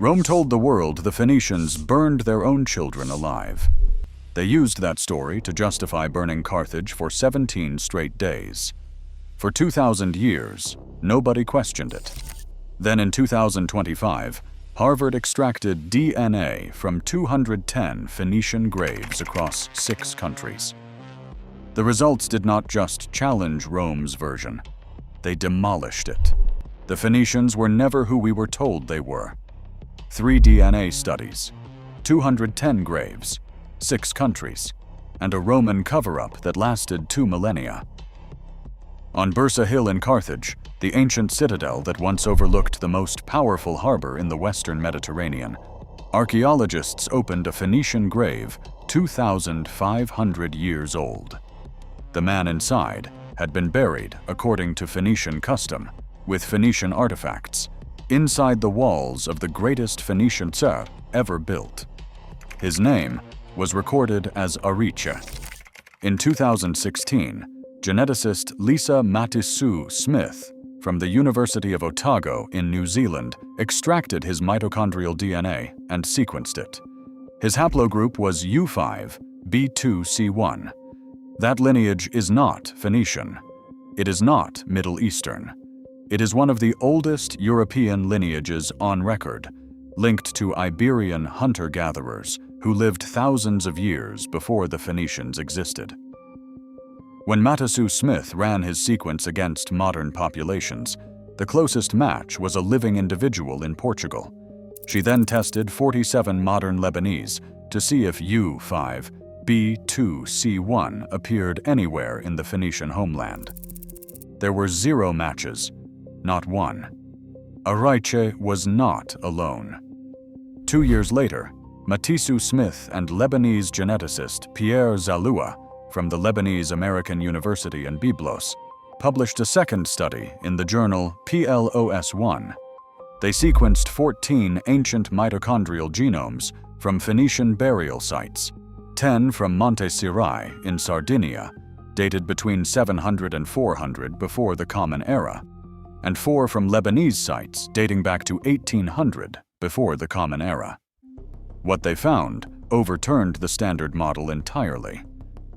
Rome told the world the Phoenicians burned their own children alive. They used that story to justify burning Carthage for 17 straight days. For 2,000 years, nobody questioned it. Then in 2025, Harvard extracted DNA from 210 Phoenician graves across 6 countries. The results did not just challenge Rome's version, they demolished it. The Phoenicians were never who we were told they were. 3 DNA studies, 210 graves, 6 countries, and a Roman cover-up that lasted 2 millennia. On Bursa Hill in Carthage, the ancient citadel that once overlooked the most powerful harbor in the western Mediterranean, archaeologists opened a Phoenician grave 2,500 years old. The man inside had been buried according to Phoenician custom, with Phoenician artifacts, inside the walls of the greatest Phoenician tsar ever built. His name was recorded as Ariche. In 2016, geneticist Lisa Matisoo-Smith from the University of Otago in New Zealand extracted his mitochondrial DNA and sequenced it. His haplogroup was U5B2C1. That lineage is not Phoenician. It is not Middle Eastern. It is one of the oldest European lineages on record, linked to Iberian hunter-gatherers who lived thousands of years before the Phoenicians existed. When Matisoo-Smith ran his sequence against modern populations, the closest match was a living individual in Portugal. She then tested 47 modern Lebanese to see if U5B2C1 appeared anywhere in the Phoenician homeland. There were 0 matches, not one. Ariche was not alone. 2 years later, Matisoo-Smith and Lebanese geneticist Pierre Zalloua from the Lebanese American University in Byblos published a second study in the journal PLOS ONE. They sequenced 14 ancient mitochondrial genomes from Phoenician burial sites, 10 from Monte Sirai in Sardinia, dated between 700 and 400 before the Common Era, and 4 from Lebanese sites dating back to 1800 before the Common Era. What they found overturned the standard model entirely.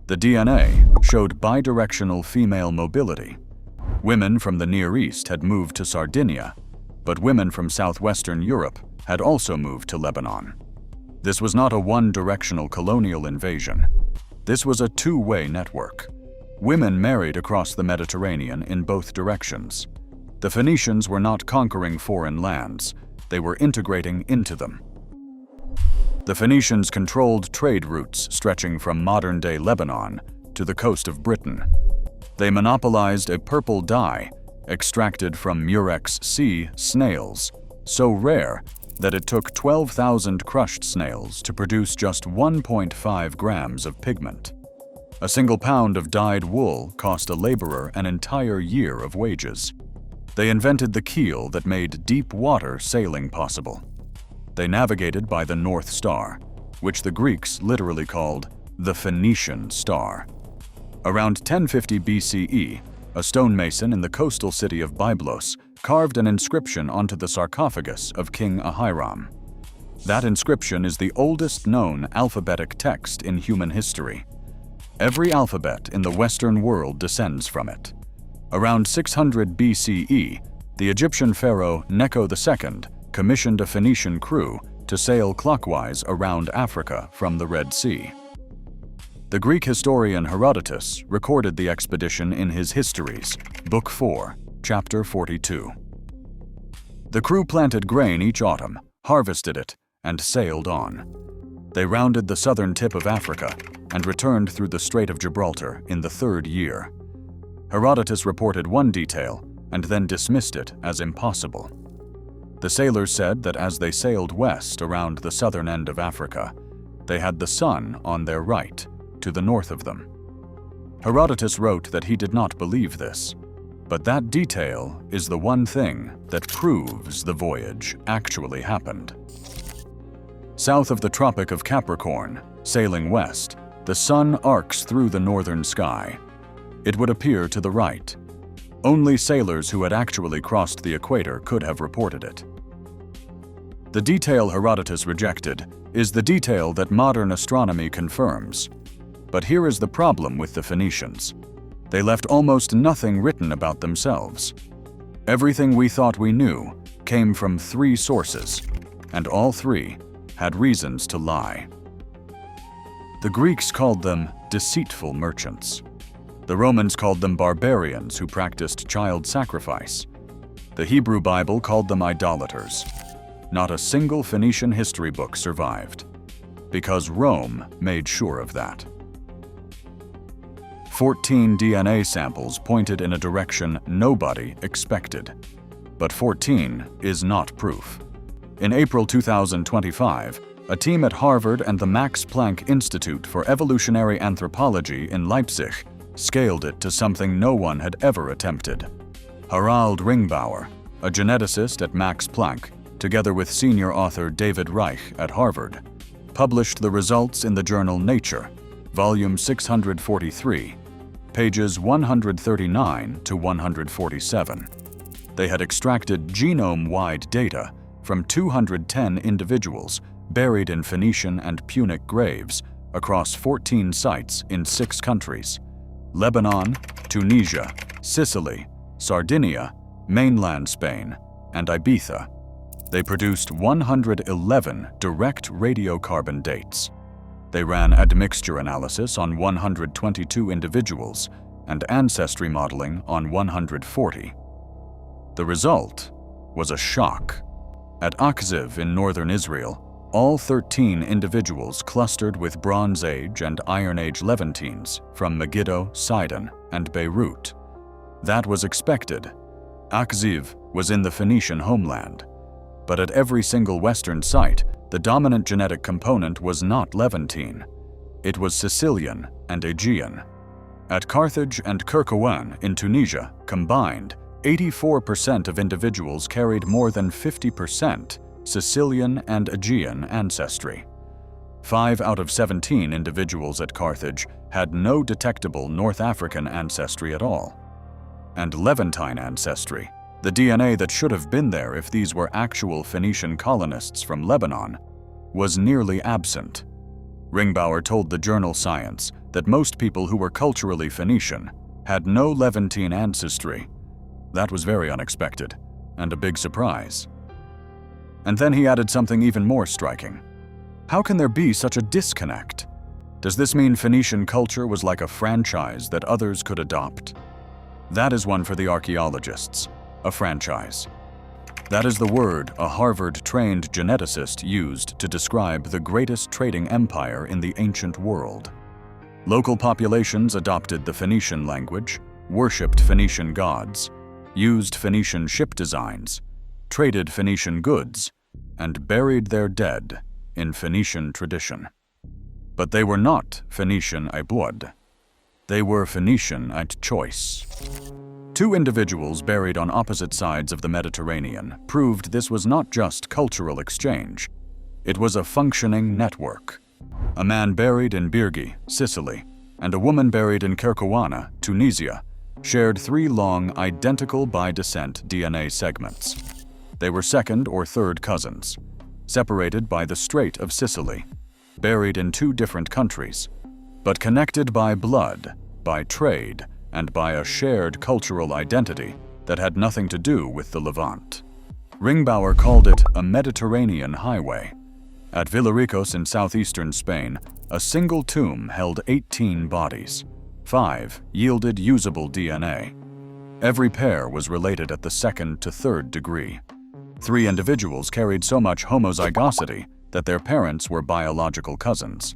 The DNA showed bidirectional female mobility. Women from the Near East had moved to Sardinia, but women from southwestern Europe had also moved to Lebanon. This was not a one-directional colonial invasion. This was a two-way network. Women married across the Mediterranean in both directions. The Phoenicians were not conquering foreign lands, they were integrating into them. The Phoenicians controlled trade routes stretching from modern-day Lebanon to the coast of Britain. They monopolized a purple dye extracted from Murex sea snails, so rare that it took 12,000 crushed snails to produce just 1.5 grams of pigment. A single pound of dyed wool cost a laborer an entire year of wages. They invented the keel that made deep water sailing possible. They navigated by the North Star, which the Greeks literally called the Phoenician Star. Around 1050 BCE, a stonemason in the coastal city of Byblos carved an inscription onto the sarcophagus of King Ahiram. That inscription is the oldest known alphabetic text in human history. Every alphabet in the Western world descends from it. Around 600 BCE, the Egyptian pharaoh Necho II commissioned a Phoenician crew to sail clockwise around Africa from the Red Sea. The Greek historian Herodotus recorded the expedition in his Histories, Book 4, Chapter 42. The crew planted grain each autumn, harvested it, and sailed on. They rounded the southern tip of Africa and returned through the Strait of Gibraltar in the 3rd year. Herodotus reported one detail and then dismissed it as impossible. The sailors said that as they sailed west around the southern end of Africa, they had the sun on their right, to the north of them. Herodotus wrote that he did not believe this, but that detail is the one thing that proves the voyage actually happened. South of the Tropic of Capricorn, sailing west, the sun arcs through the northern sky. It would appear to the right. Only sailors who had actually crossed the equator could have reported it. The detail Herodotus rejected is the detail that modern astronomy confirms. But here is the problem with the Phoenicians. They left almost nothing written about themselves. Everything we thought we knew came from 3 sources, and all 3 had reasons to lie. The Greeks called them deceitful merchants. The Romans called them barbarians who practiced child sacrifice. The Hebrew Bible called them idolaters. Not a single Phoenician history book survived, because Rome made sure of that. 14 DNA samples pointed in a direction nobody expected. But 14 is not proof. In April 2025, a team at Harvard and the Max Planck Institute for Evolutionary Anthropology in Leipzig scaled it to something no one had ever attempted. Harald Ringbauer, a geneticist at Max Planck, together with senior author David Reich at Harvard, published the results in the journal Nature, volume 643, pages 139 to 147. They had extracted genome-wide data from 210 individuals buried in Phoenician and Punic graves across 14 sites in 6 countries: Lebanon, Tunisia, Sicily, Sardinia, mainland Spain, and Ibiza. They produced 111 direct radiocarbon dates. They ran admixture analysis on 122 individuals and ancestry modeling on 140. The result was a shock. At Akhziv in northern Israel, all 13 individuals clustered with Bronze Age and Iron Age Levantines from Megiddo, Sidon, and Beirut. That was expected. Akhziv was in the Phoenician homeland. But at every single Western site, the dominant genetic component was not Levantine. It was Sicilian and Aegean. At Carthage and Kyrgyzstan in Tunisia, combined, 84% of individuals carried more than 50% Sicilian and Aegean ancestry. 5 out of 17 individuals at Carthage had no detectable North African ancestry at all. And Levantine ancestry, the DNA that should have been there if these were actual Phoenician colonists from Lebanon, was nearly absent. Ringbauer told the journal Science that most people who were culturally Phoenician had no Levantine ancestry. That was very unexpected, and a big surprise. And then he added something even more striking. How can there be such a disconnect? Does this mean Phoenician culture was like a franchise that others could adopt? That is one for the archaeologists, a franchise. That is the word a Harvard-trained geneticist used to describe the greatest trading empire in the ancient world. Local populations adopted the Phoenician language, worshipped Phoenician gods, used Phoenician ship designs, traded Phoenician goods, and buried their dead in Phoenician tradition. But they were not Phoenician à blood. They were Phoenician at choice. 2 individuals buried on opposite sides of the Mediterranean proved this was not just cultural exchange. It was a functioning network. A man buried in Birgi, Sicily, and a woman buried in Kyrgyzstan, Tunisia, shared 3 long, identical by descent DNA segments. They were second or third cousins, separated by the Strait of Sicily, buried in 2 different countries, but connected by blood, by trade, and by a shared cultural identity that had nothing to do with the Levant. Ringbauer called it a Mediterranean highway. At Villaricos in southeastern Spain, a single tomb held 18 bodies. 5 yielded usable DNA. Every pair was related at the 2nd to 3rd degree. 3 individuals carried so much homozygosity that their parents were biological cousins.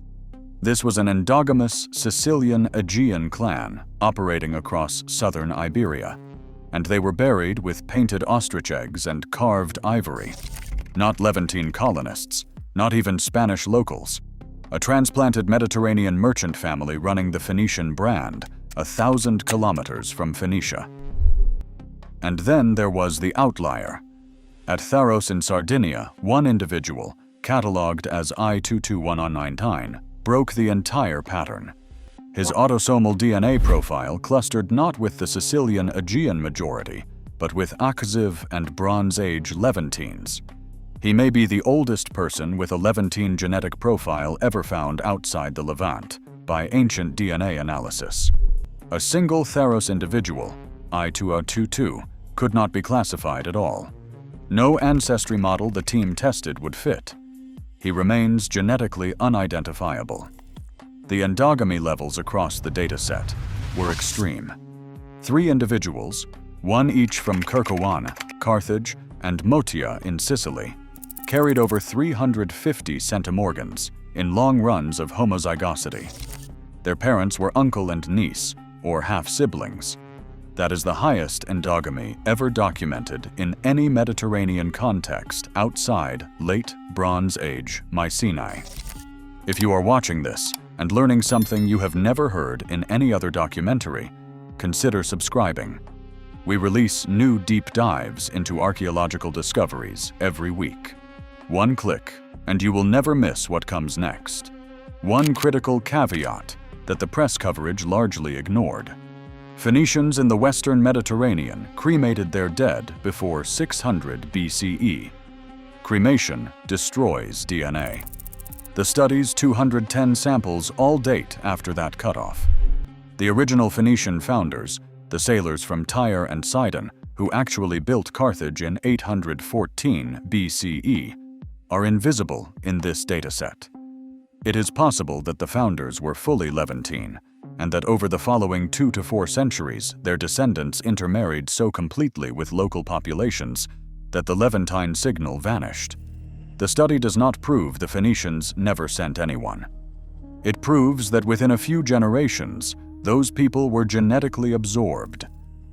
This was an endogamous Sicilian-Aegean clan operating across southern Iberia, and they were buried with painted ostrich eggs and carved ivory. Not Levantine colonists, not even Spanish locals. A transplanted Mediterranean merchant family running the Phoenician brand 1,000 kilometers from Phoenicia. And then there was the outlier. At Tharos in Sardinia, 1 individual, catalogued as I22119, broke the entire pattern. His autosomal DNA profile clustered not with the Sicilian-Aegean majority, but with Akhziv and Bronze Age Levantines. He may be the oldest person with a Levantine genetic profile ever found outside the Levant by ancient DNA analysis. A single Theros individual, I2022, could not be classified at all. No ancestry model the team tested would fit. He remains genetically unidentifiable. The endogamy levels across the dataset were extreme. 3 individuals, one each from Kirkawana, Carthage, and Motia in Sicily, carried over 350 centimorgans in long runs of homozygosity. Their parents were uncle and niece, or half-siblings. That is the highest endogamy ever documented in any Mediterranean context outside Late Bronze Age Mycenae. If you are watching this and learning something you have never heard in any other documentary, consider subscribing. We release new deep dives into archaeological discoveries every week. One click, and you will never miss what comes next. One critical caveat that the press coverage largely ignored. Phoenicians in the Western Mediterranean cremated their dead before 600 BCE. Cremation destroys DNA. The study's 210 samples all date after that cutoff. The original Phoenician founders, the sailors from Tyre and Sidon, who actually built Carthage in 814 BCE, are invisible in this dataset. It is possible that the founders were fully Levantine, and that over the following 2 to 4 centuries their descendants intermarried so completely with local populations that the Levantine signal vanished. The study does not prove the Phoenicians never sent anyone. It proves that within a few generations, those people were genetically absorbed.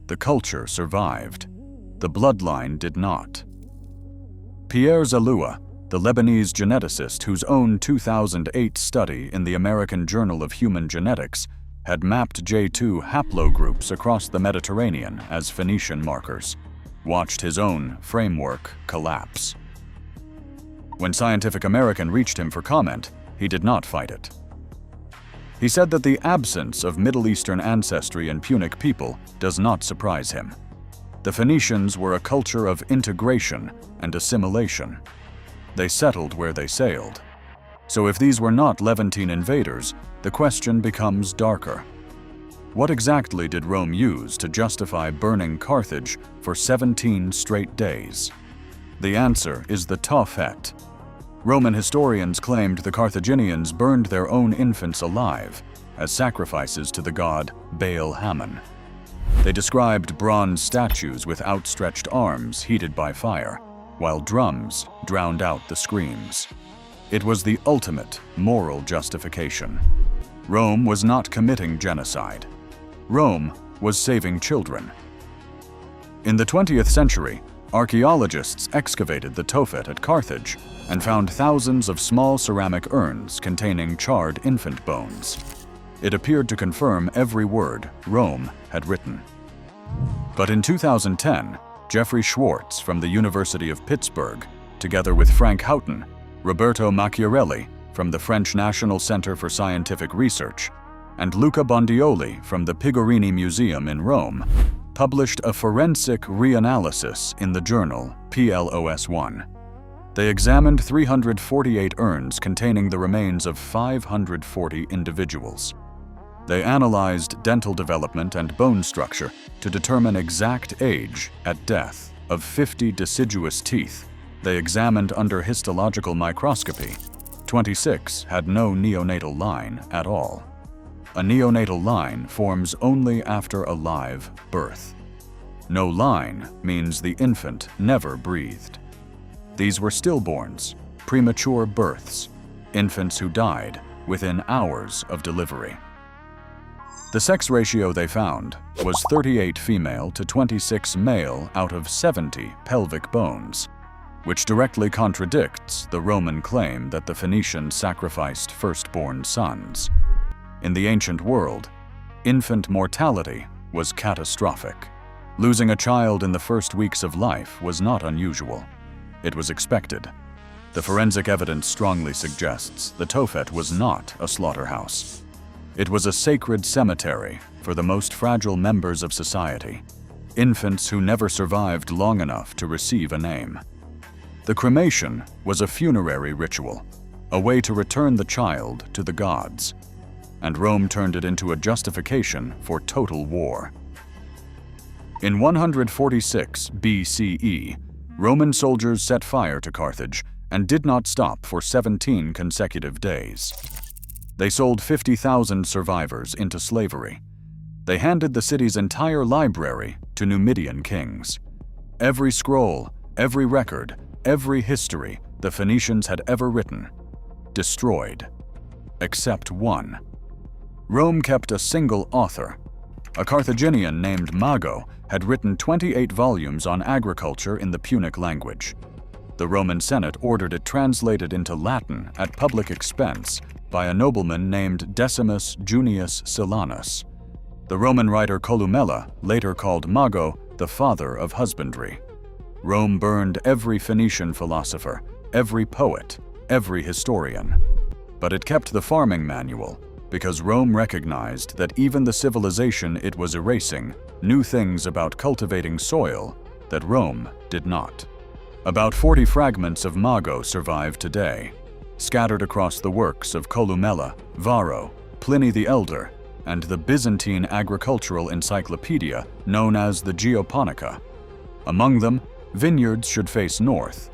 The culture survived. The bloodline did not. Pierre Zalloua, the Lebanese geneticist whose own 2008 study in the American Journal of Human Genetics had mapped J2 haplogroups across the Mediterranean as Phoenician markers, watched his own framework collapse. When Scientific American reached him for comment, he did not fight it. He said that the absence of Middle Eastern ancestry in Punic people does not surprise him. The Phoenicians were a culture of integration and assimilation. They settled where they sailed. So if these were not Levantine invaders, the question becomes darker. What exactly did Rome use to justify burning Carthage for 17 straight days? The answer is the Tophet. Roman historians claimed the Carthaginians burned their own infants alive as sacrifices to the god Baal-Hamon. They described bronze statues with outstretched arms heated by fire, while drums drowned out the screams. It was the ultimate moral justification. Rome was not committing genocide. Rome was saving children. In the 20th century, archaeologists excavated the Tophet at Carthage and found thousands of small ceramic urns containing charred infant bones. It appeared to confirm every word Rome had written. But in 2010, Jeffrey Schwartz from the University of Pittsburgh, together with Frank Houghton, Roberto Macchiarelli from the French National Center for Scientific Research, and Luca Bondioli from the Pigorini Museum in Rome, published a forensic reanalysis in the journal PLOS ONE. They examined 348 urns containing the remains of 540 individuals. They analyzed dental development and bone structure to determine exact age at death of 50 deciduous teeth. They examined under histological microscopy. 26 had no neonatal line at all. A neonatal line forms only after a live birth. No line means the infant never breathed. These were stillborns, premature births, infants who died within hours of delivery. The sex ratio they found was 38 female to 26 male out of 70 pelvic bones, which directly contradicts the Roman claim that the Phoenicians sacrificed firstborn sons. In the ancient world, infant mortality was catastrophic. Losing a child in the first weeks of life was not unusual. It was expected. The forensic evidence strongly suggests the Tophet was not a slaughterhouse. It was a sacred cemetery for the most fragile members of society, infants who never survived long enough to receive a name. The cremation was a funerary ritual, a way to return the child to the gods, and Rome turned it into a justification for total war. In 146 BCE, Roman soldiers set fire to Carthage and did not stop for 17 consecutive days. They sold 50,000 survivors into slavery. They handed the city's entire library to Numidian kings. Every scroll, every record, every history the Phoenicians had ever written, destroyed, except one. Rome kept a single author. A Carthaginian named Mago had written 28 volumes on agriculture in the Punic language. The Roman Senate ordered it translated into Latin at public expense by a nobleman named Decimus Junius Silanus. The Roman writer Columella later called Mago the father of husbandry. Rome burned every Phoenician philosopher, every poet, every historian. But it kept the farming manual because Rome recognized that even the civilization it was erasing knew things about cultivating soil that Rome did not. About 40 fragments of Mago survive today, scattered across the works of Columella, Varro, Pliny the Elder, and the Byzantine agricultural encyclopedia known as the Geoponica. Among them, vineyards should face north.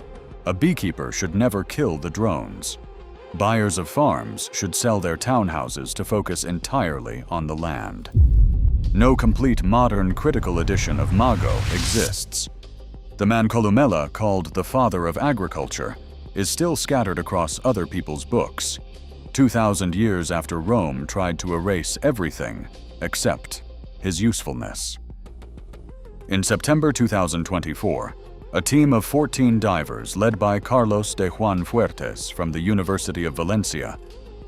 A beekeeper should never kill the drones. Buyers of farms should sell their townhouses to focus entirely on the land. No complete modern critical edition of Mago exists. The man Columella called the father of agriculture is still scattered across other people's books, 2,000 years after Rome tried to erase everything except his usefulness. In September 2024, a team of 14 divers led by Carlos de Juan Fuertes from the University of Valencia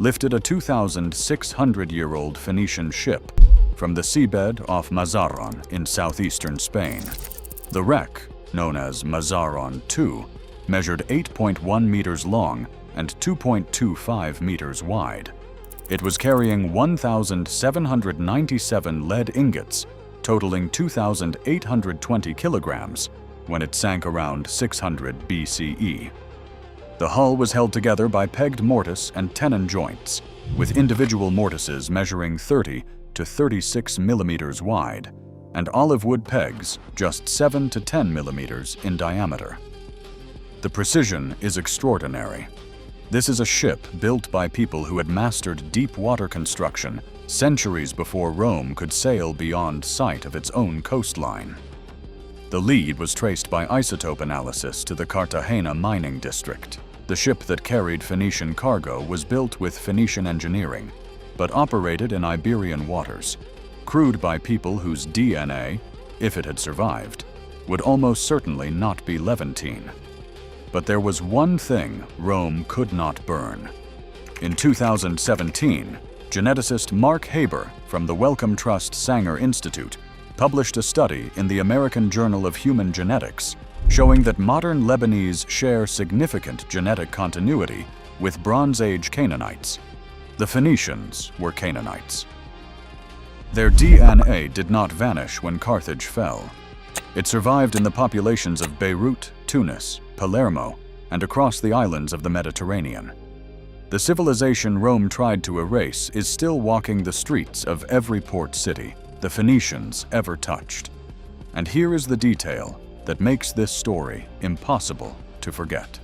lifted a 2,600-year-old Phoenician ship from the seabed off Mazaron in southeastern Spain. The wreck, known as Mazaron II, measured 8.1 meters long and 2.25 meters wide. It was carrying 1,797 lead ingots, totaling 2,820 kilograms, when it sank around 600 BCE. The hull was held together by pegged mortise and tenon joints, with individual mortises measuring 30 to 36 millimeters wide, and olive wood pegs just 7 to 10 millimeters in diameter. The precision is extraordinary. This is a ship built by people who had mastered deep water construction centuries before Rome could sail beyond sight of its own coastline. The lead was traced by isotope analysis to the Cartagena mining district. The ship that carried Phoenician cargo was built with Phoenician engineering, but operated in Iberian waters, crewed by people whose DNA, if it had survived, would almost certainly not be Levantine. But there was one thing Rome could not burn. In 2017, geneticist Mark Haber from the Wellcome Trust Sanger Institute published a study in the American Journal of Human Genetics showing that modern Lebanese share significant genetic continuity with Bronze Age Canaanites. The Phoenicians were Canaanites. Their DNA did not vanish when Carthage fell. It survived in the populations of Beirut, Tunis, Palermo, and across the islands of the Mediterranean. The civilization Rome tried to erase is still walking the streets of every port city the Phoenicians ever touched. And here is the detail that makes this story impossible to forget.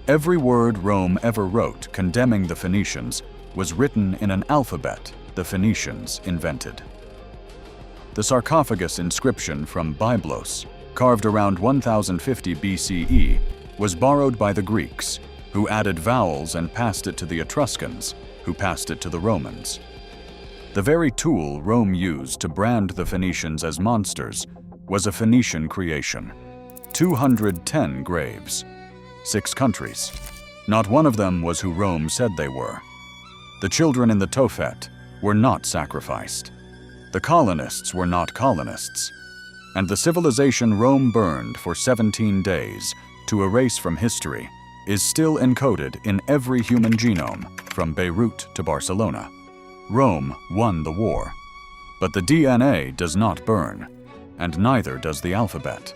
Every word Rome ever wrote condemning the Phoenicians was written in an alphabet the Phoenicians invented. The sarcophagus inscription from Byblos, carved around 1050 BCE, was borrowed by the Greeks, who added vowels and passed it to the Etruscans, who passed it to the Romans. The very tool Rome used to brand the Phoenicians as monsters was a Phoenician creation. 210 graves, 6 countries. Not one of them was who Rome said they were. The children in the Tophet were not sacrificed. The colonists were not colonists. And the civilization Rome burned for 17 days to erase from history is still encoded in every human genome from Beirut to Barcelona. Rome won the war, but the DNA does not burn, and neither does the alphabet.